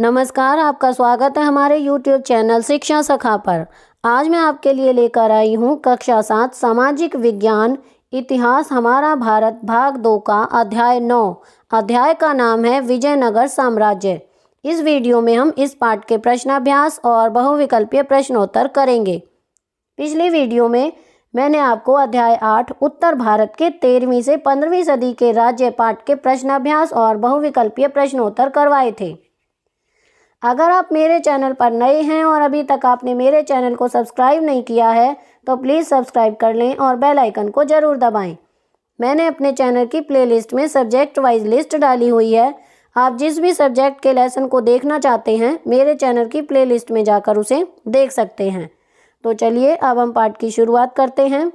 नमस्कार, आपका स्वागत है हमारे YouTube चैनल शिक्षा सखा पर। आज मैं आपके लिए लेकर आई हूँ कक्षा 7 सामाजिक विज्ञान इतिहास हमारा भारत भाग 2 का अध्याय 9। अध्याय का नाम है विजयनगर साम्राज्य। इस वीडियो में हम इस पाठ के प्रश्नाभ्यास और बहुविकल्पीय प्रश्नोत्तर करेंगे। पिछली वीडियो में मैंने आपको अध्याय 8 उत्तर भारत के 13वीं से 15वीं सदी के राज्य पाठ के प्रश्नाभ्यास और बहुविकल्पीय प्रश्नोत्तर करवाए थे। अगर आप मेरे चैनल पर नए हैं और अभी तक आपने मेरे चैनल को सब्सक्राइब नहीं किया है तो प्लीज़ सब्सक्राइब कर लें और बेल आइकन को ज़रूर दबाएं। मैंने अपने चैनल की प्लेलिस्ट में सब्जेक्ट वाइज लिस्ट डाली हुई है। आप जिस भी सब्जेक्ट के लेसन को देखना चाहते हैं मेरे चैनल की प्लेलिस्ट में जाकर उसे देख सकते हैं। तो चलिए अब हम पाठ की शुरुआत करते हैं।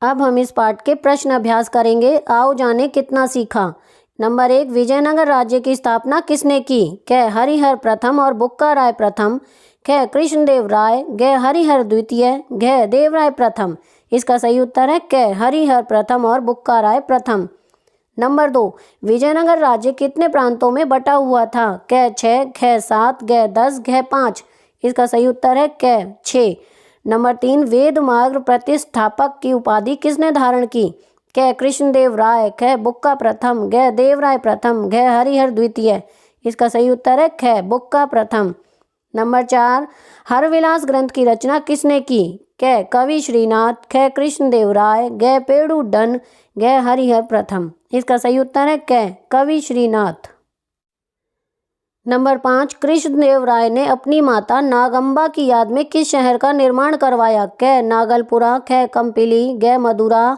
अब हम इस पाठ के प्रश्न अभ्यास करेंगे। आओ जाने कितना सीखा। नंबर 1, विजयनगर राज्य की स्थापना किसने की? क हरिहर प्रथम और बुक्का राय प्रथम, ख कृष्णदेव राय, ग हरिहर द्वितीय, घ देवराय प्रथम। इसका सही उत्तर है क हरिहर प्रथम और बुक्का राय प्रथम। नंबर 2, विजयनगर राज्य कितने प्रांतों में बटा हुआ था? क 6, ख 7, ग 10, घ 5। इसका सही उत्तर है क 6। नंबर 3, वेद मार्ग प्रतिष्ठापक की उपाधि किसने धारण की? क कृष्णदेव राय, ख बुक्का प्रथम, ग देवराय प्रथम, घ हरिहर द्वितीय। इसका सही उत्तर है ख बुक्का प्रथम। नंबर 4, हरविलास ग्रंथ की रचना किसने की? क कवि श्रीनाथ, ख कृष्णदेव राय, ग पेड़ुडन, घ हरिहर प्रथम। इसका सही उत्तर है क कवि श्रीनाथ। नंबर 5, कृष्णदेव राय ने अपनी माता नागंबा की याद में किस शहर का निर्माण करवाया? क नागलपुरा, ख कंपिली, ग मदुरा,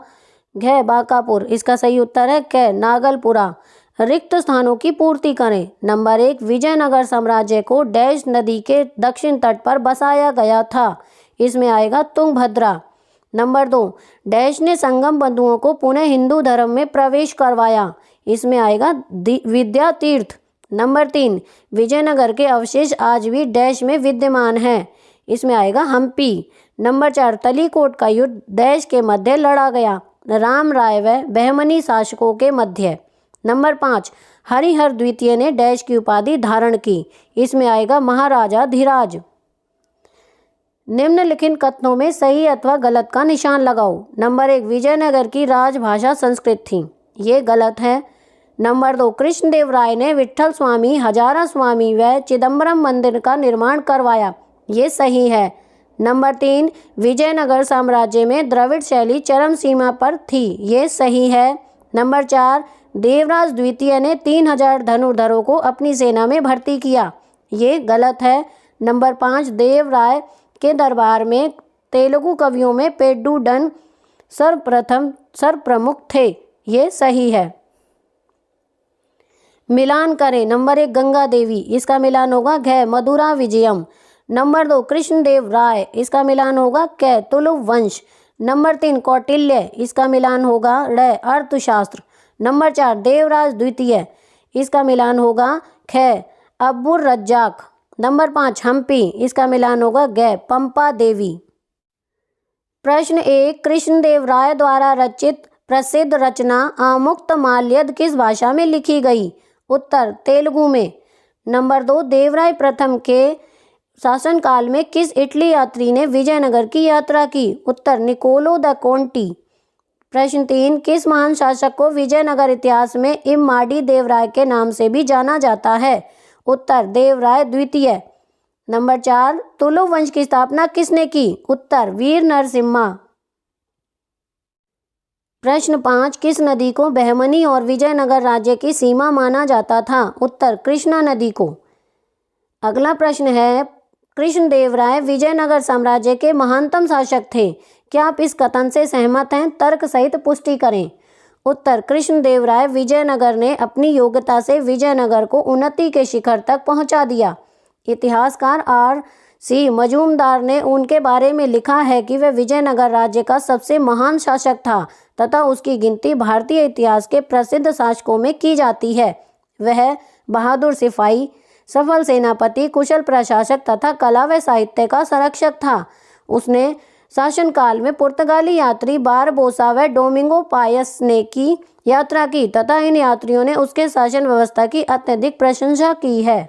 घ बांकापुर। इसका सही उत्तर है क नागलपुरा। रिक्त स्थानों की पूर्ति करें। नंबर 1, विजयनगर साम्राज्य को डैश नदी के दक्षिण तट पर बसाया गया था। इसमें आएगा तुंगभद्रा। नंबर 2, डैश ने संगम बंधुओं को पुनः हिंदू धर्म में प्रवेश करवाया। इसमें आएगा विद्या तीर्थ। नंबर 3, विजयनगर के अवशेष आज भी डैश में विद्यमान हैं। इसमें आएगा हम्पी। नंबर 4, तलीकोट का युद्ध डैश के मध्य लड़ा गया? राम राय व बहमनी शासकों के मध्य। नंबर 5, हरिहर द्वितीय ने डैश की उपाधि धारण की? इसमें आएगा महाराजा धीराज। निम्नलिखित कथनों में सही अथवा गलत का निशान लगाओ। नंबर 1, विजयनगर की राजभाषा संस्कृत थी। ये गलत है। नंबर 2, कृष्णदेव राय ने विट्ठल स्वामी, हजारा स्वामी व चिदम्बरम मंदिर का निर्माण करवाया। ये सही है। नंबर 3, विजयनगर साम्राज्य में द्रविड़ शैली चरम सीमा पर थी। ये सही है। नंबर 4, देवराज द्वितीय ने 3000 धनुर्धरों को अपनी सेना में भर्ती किया। ये गलत है। नंबर 5, देवराय के दरबार में तेलुगु कवियों में पेड्डुडन सर्वप्रमुख थे। ये सही है। मिलान करें। नंबर 1, गंगा देवी। इसका मिलान होगा घ मधुरा विजयम। नंबर 2, कृष्णदेव राय। इसका मिलान होगा क तुलु वंश। नंबर 3, कौटिल्य। इसका मिलान होगा ड़ अर्थशास्त्र। नंबर 4, देवराज द्वितीय। इसका मिलान होगा ख अब्बुर रज्जाक। नंबर 5, हम्पी। इसका मिलान होगा ग पंपा देवी। प्रश्न 1, कृष्णदेव राय द्वारा रचित प्रसिद्ध रचना आमुक्तमाल्यद किस भाषा में लिखी गई? उत्तर, तेलुगु में। नंबर 2, देवराय प्रथम के शासनकाल में किस इटली यात्री ने विजयनगर की यात्रा की? उत्तर, निकोलो द कोंटी। प्रश्न 3, किस महान शासक को विजयनगर इतिहास में इम्माडी देवराय के नाम से भी जाना जाता है? उत्तर, देवराय द्वितीय। नंबर 4, तुलु वंश की स्थापना किसने की? उत्तर, वीर नरसिम्हा। प्रश्न 5, किस नदी को बहमनी और विजयनगर राज्य की सीमा माना जाता था? उत्तर, कृष्णा नदी को। अगला प्रश्न है, कृष्णदेव राय विजयनगर साम्राज्य के महानतम शासक थे। क्या आप इस कथन से सहमत हैं? तर्क सहित पुष्टि करें। उत्तर, कृष्णदेव राय विजयनगर ने अपनी योग्यता से विजयनगर को उन्नति के शिखर तक पहुंचा दिया। इतिहासकार R.C. मजूमदार ने उनके बारे में लिखा है कि वह विजयनगर राज्य का सबसे महान शासक था तथा उसकी गिनती भारतीय इतिहास के प्रसिद्ध शासकों में की जाती है। वह बहादुर सिपाही, सफल सेनापति, कुशल प्रशासक तथा कला व साहित्य का संरक्षक था। उसने शासनकाल में पुर्तगाली यात्री बारबोसा व डोमिंगो पायस ने की यात्रा की तथा इन यात्रियों ने उसके शासन व्यवस्था की अत्यधिक प्रशंसा की है।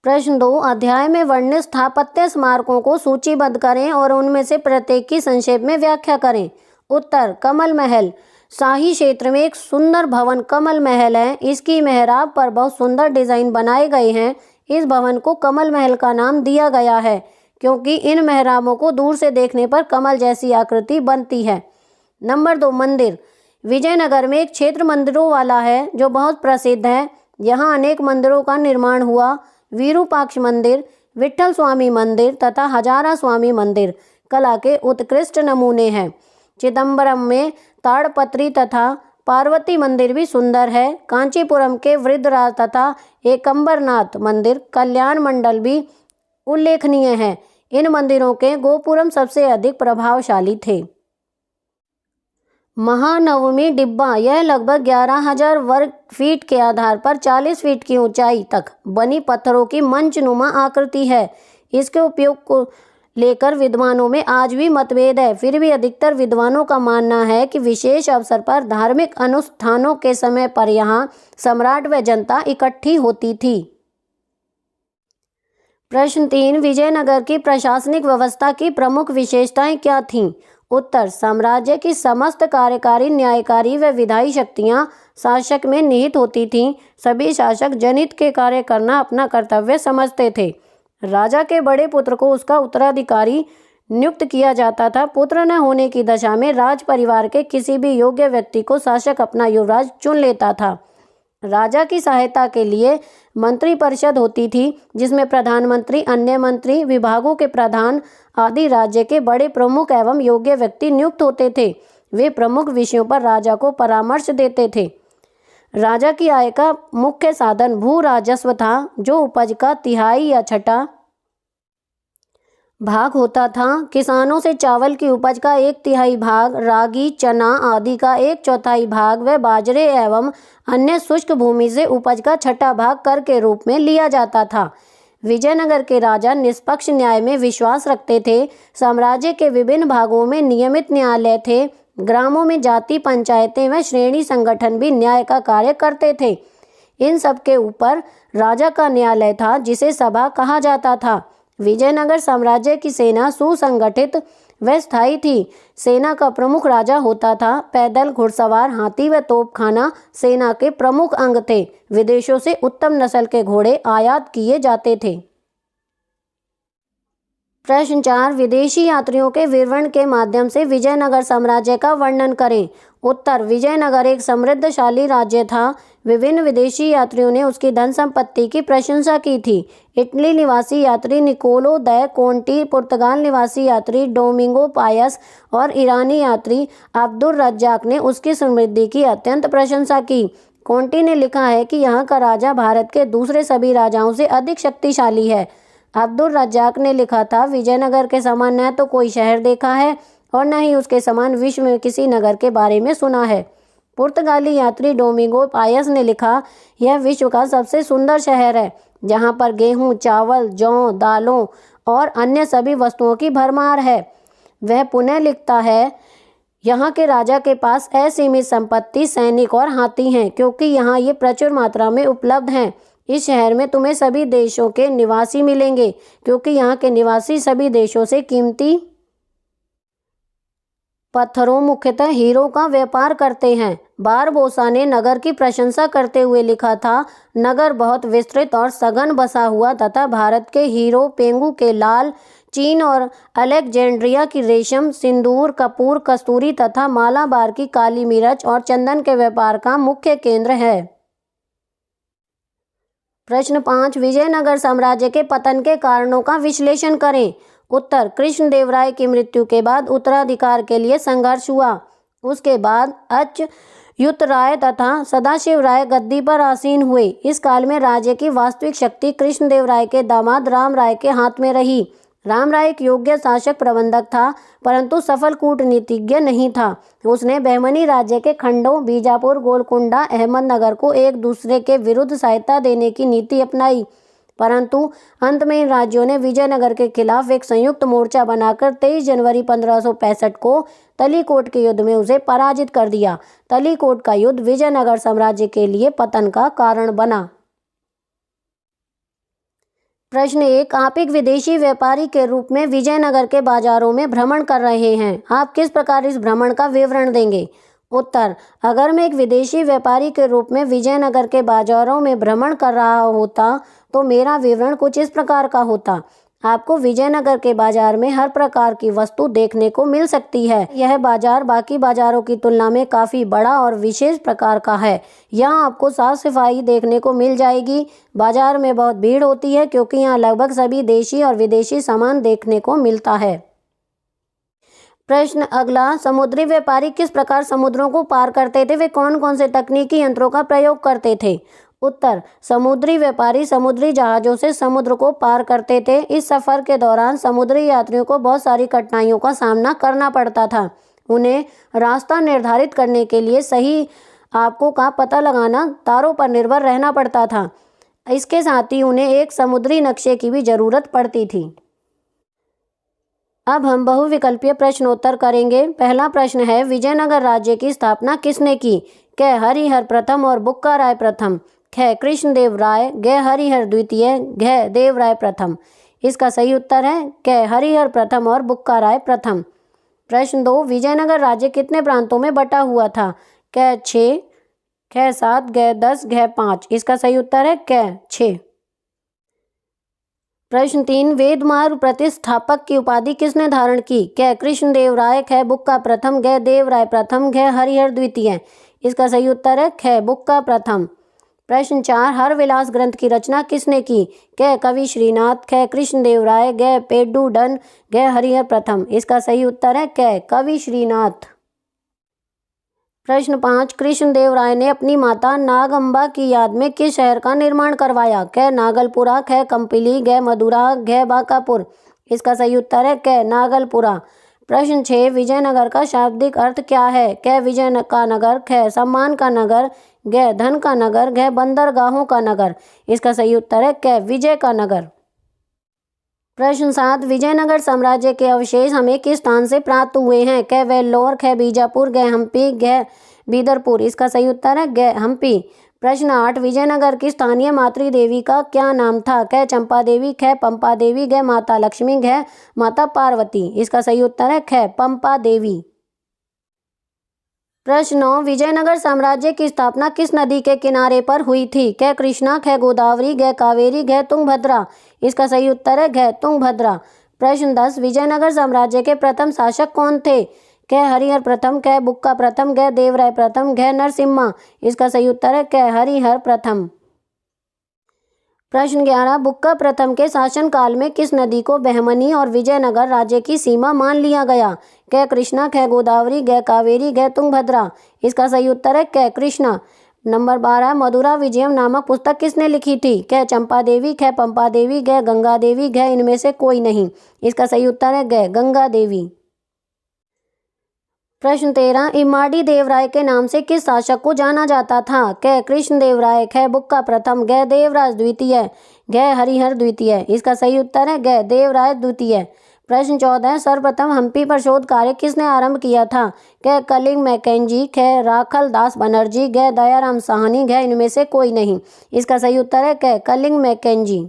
प्रश्न 2, अध्याय में वर्णित स्थापत्य स्मारकों को सूचीबद्ध करें और उनमें से प्रत्येक की संक्षेप में व्याख्या करें। उत्तर, कमल महल। शाही क्षेत्र में एक सुंदर भवन कमल महल है। इसकी मेहराब पर बहुत सुंदर डिजाइन बनाए गए हैं। इस भवन को कमल महल का नाम दिया गया है क्योंकि इन मेहराबों को दूर से देखने पर कमल जैसी आकृति बनती है। नंबर 2, मंदिर। विजयनगर में एक क्षेत्र मंदिरों वाला है जो बहुत प्रसिद्ध है। यहाँ अनेक मंदिरों का निर्माण हुआ। विरूपाक्ष मंदिर, विट्ठल स्वामी मंदिर तथा हजारा स्वामी मंदिर कला के उत्कृष्ट नमूने हैं। चिदम्बरम में ताड़पत्री तथा पार्वती मंदिर भी सुंदर है। कांचीपुरम के वृद्धराज तथा एकंबरनाथ मंदिर, कल्याण मंडल भी उल्लेखनीय है। इन मंदिरों के गोपुरम सबसे अधिक प्रभावशाली थे। महानवमी डिब्बा, यह लगभग 11,000 वर्ग फीट के आधार पर 40 फीट की ऊंचाई तक बनी पत्थरों की मंचनुमा आकृति है। इसके उपयोग को लेकर विद्वानों में आज भी मतभेद है। फिर भी अधिकतर विद्वानों का मानना है कि विशेष अवसर पर धार्मिक अनुष्ठानों के समय पर यहाँ सम्राट व जनता इकट्ठी होती थी। प्रश्न 3, विजयनगर की प्रशासनिक व्यवस्था की प्रमुख विशेषताएं क्या थीं? उत्तर, साम्राज्य की समस्त कार्यकारी, न्यायकारी व विधायी शक्तियां शासक में निहित होती थीं। सभी शासक जनहित के कार्य करना अपना कर्तव्य समझते थे। राजा के बड़े पुत्र को उसका उत्तराधिकारी नियुक्त किया जाता था। पुत्र न होने की दशा में राज परिवार के किसी भी योग्य व्यक्ति को शासक अपना युवराज चुन लेता था। राजा की सहायता के लिए मंत्री परिषद होती थी जिसमें प्रधानमंत्री, अन्य मंत्री, विभागों के प्रधान आदि राज्य के बड़े प्रमुख एवं योग्य व्यक्ति नियुक्त होते थे। वे प्रमुख विषयों पर राजा को परामर्श देते थे। राजा की आय का मुख्य साधन भू राजस्व था जो उपज का तिहाई या छठा भाग होता था। किसानों से चावल की उपज का 1/3 भाग, रागी, चना आदि का 1/4 भाग व बाजरे एवं अन्य शुष्क भूमि से उपज का 6ठा भाग कर के रूप में लिया जाता था। विजयनगर के राजा निष्पक्ष न्याय में विश्वास रखते थे। साम्राज्य के विभिन्न भागों में नियमित न्यायालय थे। ग्रामों में जाति पंचायतें व श्रेणी संगठन भी न्याय का कार्य करते थे। इन सब के ऊपर राजा का न्यायालय था जिसे सभा कहा जाता था। विजयनगर साम्राज्य की सेना सुसंगठित व स्थायी थी। सेना का प्रमुख राजा होता था। पैदल, घुड़सवार, हाथी व तोपखाना सेना के प्रमुख अंग थे। विदेशों से उत्तम नस्ल के घोड़े आयात किए जाते थे। प्रश्न 4, विदेशी यात्रियों के विवरण के माध्यम से विजयनगर साम्राज्य का वर्णन करें। उत्तर, विजयनगर एक समृद्धशाली राज्य था। विभिन्न विदेशी यात्रियों ने उसकी धन संपत्ति की प्रशंसा की थी। इटली निवासी यात्री निकोलो द कोंटी, पुर्तगाल निवासी यात्री डोमिंगो पायस और ईरानी यात्री अब्दुल रज्जाक ने उसकी समृद्धि की अत्यंत प्रशंसा की। कोंटी ने लिखा है कि यहाँ का राजा भारत के दूसरे सभी राजाओं से अधिक शक्तिशाली है। अब्दुल रज्जाक ने लिखा था, विजयनगर के समान न तो कोई शहर देखा है और न ही उसके समान विश्व में किसी नगर के बारे में सुना है। पुर्तगाली यात्री डोमिंगो पायस ने लिखा, यह विश्व का सबसे सुंदर शहर है जहाँ पर गेहूँ, चावल, जौ, दालों और अन्य सभी वस्तुओं की भरमार है। वह पुनः लिखता है, यहाँ के राजा के पास असीमित संपत्ति, सैनिक और हाथी हैं क्योंकि यहाँ ये प्रचुर मात्रा में उपलब्ध हैं। इस शहर में तुम्हें सभी देशों के निवासी मिलेंगे क्योंकि यहाँ के निवासी सभी देशों से कीमती पत्थरों, मुख्यतः हीरो का व्यापार करते हैं। बारबोसा ने नगर की प्रशंसा करते हुए लिखा था, नगर बहुत विस्तृत और सघन बसा हुआ तथा भारत के हीरो पेंगू के लाल, चीन और अलेक्जेंड्रिया की रेशम, सिंदूर, कपूर, कस्तूरी तथा मालाबार की काली मिर्च और चंदन के व्यापार का मुख्य केंद्र है। प्रश्न 5, विजयनगर साम्राज्य के पतन के कारणों का विश्लेषण करें। उत्तर, कृष्णदेवराय की मृत्यु के बाद उत्तराधिकार के लिए संघर्ष हुआ। उसके बाद युत राय तथा सदाशिव राय गद्दी पर आसीन हुए। इस काल में राज्य की वास्तविक शक्ति कृष्णदेव राय के दामाद राम राय के हाथ में रही। राम राय एक योग्य शासक प्रबंधक था, परंतु सफल कूटनीतिज्ञ नहीं था। उसने बहमनी राज्य के खंडों बीजापुर, गोलकुंडा, अहमदनगर को एक दूसरे के विरुद्ध सहायता देने की नीति अपनाई, परंतु अंत में इन राज्यों ने विजयनगर के खिलाफ एक संयुक्त मोर्चा बनाकर 23 जनवरी 1565 को तलीकोट के युद्ध में उसे पराजित कर दिया। तलीकोट का युद्ध विजयनगर साम्राज्य के लिए पतन का कारण बना। प्रश्न 1, आप एक विदेशी व्यापारी के रूप में विजयनगर के बाजारों में भ्रमण कर रहे हैं। आप किस प्रकार इस भ्रमण का विवरण देंगे? उत्तर, अगर मैं एक विदेशी व्यापारी के रूप में विजयनगर के बाजारों में भ्रमण कर रहा होता तो मेरा विवरण कुछ इस प्रकार का होता। आपको विजयनगर के बाजार में हर प्रकार की वस्तु देखने को मिल सकती है। यह बाजार बाकी बाजारों की तुलना में काफ़ी बड़ा और विशेष प्रकार का है। यहाँ आपको साफ सफाई देखने को मिल जाएगी। बाजार में बहुत भीड़ होती है क्योंकि यहाँ लगभग सभी देशी और विदेशी सामान देखने को मिलता है। प्रश्न अगला, समुद्री व्यापारी किस प्रकार समुद्रों को पार करते थे? वे कौन कौन से तकनीकी यंत्रों का प्रयोग करते थे? उत्तर, समुद्री व्यापारी समुद्री जहाज़ों से समुद्र को पार करते थे। इस सफ़र के दौरान समुद्री यात्रियों को बहुत सारी कठिनाइयों का सामना करना पड़ता था। उन्हें रास्ता निर्धारित करने के लिए सही आपको का पता लगाना तारों पर निर्भर रहना पड़ता था। इसके साथ ही उन्हें एक समुद्री नक्शे की भी ज़रूरत पड़ती थी। अब हम बहुविकल्पीय प्रश्नोत्तर करेंगे। पहला प्रश्न है, विजयनगर राज्य की स्थापना किसने की? क हरिहर प्रथम और बुक्का राय प्रथम। ख कृष्णदेव राय, ग हरिहर द्वितीय, घ देवराय प्रथम। इसका सही उत्तर है क हरिहर प्रथम और बुक्का राय प्रथम। प्रश्न 2, विजयनगर राज्य कितने प्रांतों में बटा हुआ था? क 6, ख 7, ग 10, घ 5। इसका सही उत्तर है क 6। प्रश्न 3, वेद मार्ग प्रतिष्ठापक की उपाधि किसने धारण की? क कृष्णदेव राय, ख बुक्का प्रथम, ग देवराय प्रथम, घ हरिहर द्वितीय। इसका सही उत्तर है ख बुक्का प्रथम। प्रश्न 4, हर विलास ग्रंथ की रचना किसने की? क कवि श्रीनाथ, ख कृष्णदेव राय, ग पेड्डूडन, घ हरिहर प्रथम। इसका सही उत्तर है क कवि श्रीनाथ। प्रश्न 5, कृष्णदेव राय ने अपनी माता नागंबा की याद में किस शहर का निर्माण करवाया? क नागलपुरा, ख कंपिली, घ मदुरा, घ बांकापुर। इसका सही उत्तर है क नागलपुरा। प्रश्न 6, विजयनगर का शाब्दिक अर्थ क्या है? क विजय का नगर, ख सम्मान का नगर, घ धन का नगर, घ बंदरगाहों का नगर। इसका सही उत्तर है क विजय का नगर। प्रश्न 7, विजयनगर साम्राज्य के अवशेष हमें किस स्थान से प्राप्त हुए हैं? क वेल्लोर, ख बीजापुर, घ हम्पी, घ बीदरपुर। इसका सही उत्तर है घ हम्पी। प्रश्न 8, विजयनगर की स्थानीय मातृ देवी का क्या नाम था? क चंपा देवी, ख पंपा देवी, घ माता लक्ष्मी, घ माता पार्वती। इसका सही उत्तर है ख पंपा देवी। प्रश्न 9, विजयनगर साम्राज्य की स्थापना किस नदी के किनारे पर हुई थी? क कृष्णा, ख गोदावरी, घ कावेरी, घ तुंगभद्रा। इसका सही उत्तर है घ तुंगभद्रा। प्रश्न 10, विजयनगर साम्राज्य के प्रथम शासक कौन थे? क हरिहर प्रथम, क बुक्का प्रथम, घ देवराय प्रथम, घ नरसिम्हा। इसका सही उत्तर है क हरिहर प्रथम। प्रश्न 11, बुक्का प्रथम के शासन काल में किस नदी को बहमनी और विजयनगर राज्य की सीमा मान लिया गया? क कृष्णा, ख गोदावरी, घ कावेरी, घ तुंगभद्रा। इसका सही उत्तर है क कृष्णा। नंबर 12, मधुरा विजयम नामक पुस्तक किसने लिखी थी? क चंपा देवी, ख पंपा देवी, घ गंगा देवी, घ इनमें से कोई नहीं। इसका सही उत्तर है घ गंगा देवी। प्रश्न 13, इमाड़ी देवराय के नाम से किस शासक को जाना जाता था? क कृष्णदेव राय, ख बुक्का प्रथम, घ देवराज द्वितीय, घ हरिहर द्वितीय। इसका सही उत्तर है घ देवराज द्वितीय। प्रश्न 14, सर्वप्रथम हम्पी पर शोध कार्य किसने आरंभ किया था? क कलिंग मैकेंजी, ख राखल दास बनर्जी, घ दयाराम साहनी, घ इनमें से कोई नहीं। इसका सही उत्तर है क कलिंग मैकेंजी।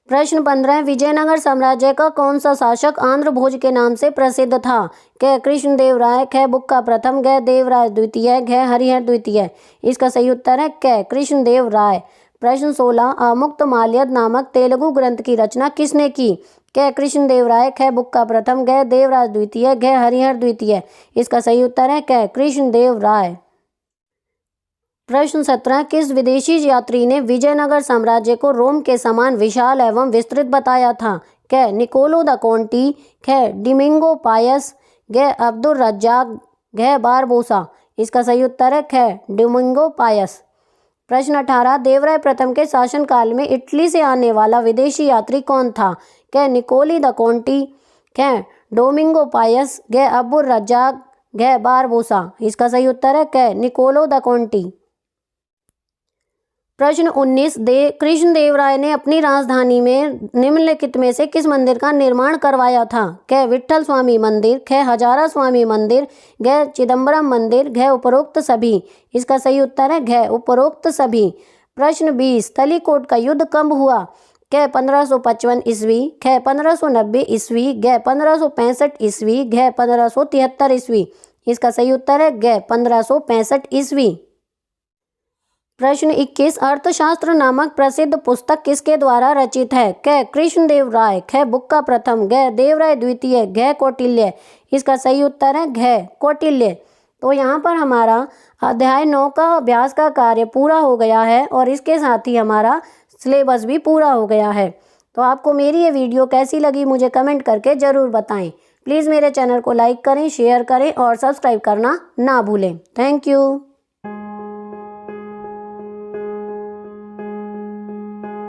प्रश्न 15, विजयनगर साम्राज्य का कौन सा शासक आंध्र भोज के नाम से प्रसिद्ध था? क कृष्णदेव राय, ख बुक्का प्रथम, घ देवराज द्वितीय, घ हरिहर द्वितीय। इसका सही उत्तर है क कृष्णदेव राय। प्रश्न 16, आमुक्त माल्यद नामक तेलुगु ग्रंथ की रचना किसने की? क कृष्णदेव राय, ख बुक्का प्रथम, घ देवराज द्वितीय, घ हरिहर द्वितीय। इसका सही उत्तर है क कृष्णदेव राय। प्रश्न 17, किस विदेशी यात्री ने विजयनगर साम्राज्य को रोम के समान विशाल एवं विस्तृत बताया था? क निकोलो द कोंटी, ख डिमिंगो पायस, घ अब्दुल रज्जाक, घ बारबोसा। इसका सही उत्तर है ख डोमिंगो पायस। प्रश्न 18 देवराय प्रथम के शासनकाल में इटली से आने वाला विदेशी यात्री कौन था? क निकोली द कोंटी, ख डोमिंगो पायस, ग अब्बुर रज्जाक, घ बारबोसा। इसका सही उत्तर है क निकोलो द कोंटी। प्रश्न 19 कृष्ण देव राय ने अपनी राजधानी में निम्नलिखित में से किस मंदिर का निर्माण करवाया था? क विट्ठल स्वामी मंदिर, ख हजारा स्वामी मंदिर, घ चिदम्बरम मंदिर, घ उपरोक्त सभी। इसका सही उत्तर है घ उपरोक्त सभी। प्रश्न 20 तलीकोट का युद्ध कब हुआ? क 1555 ईस्वी, ख 1590 ईस्वी, घ 1565 ईस्वी, घ 1573 ईस्वी। इसका सही उत्तर है घ 1565 ईस्वी। प्रश्न 21 अर्थशास्त्र नामक प्रसिद्ध पुस्तक किसके द्वारा रचित है? क कृष्णदेव राय, ख बुक्का प्रथम, घ देवराय द्वितीय, घ कौटिल्य। इसका सही उत्तर है घ कौटिल्य। तो यहाँ पर हमारा अध्याय 9 का अभ्यास का कार्य पूरा हो गया है और इसके साथ ही हमारा सिलेबस भी पूरा हो गया है। तो आपको मेरी ये वीडियो कैसी लगी मुझे कमेंट करके ज़रूर बताएं। प्लीज़ मेरे चैनल को लाइक करें, शेयर करें और सब्सक्राइब करना ना भूलें। Thank you.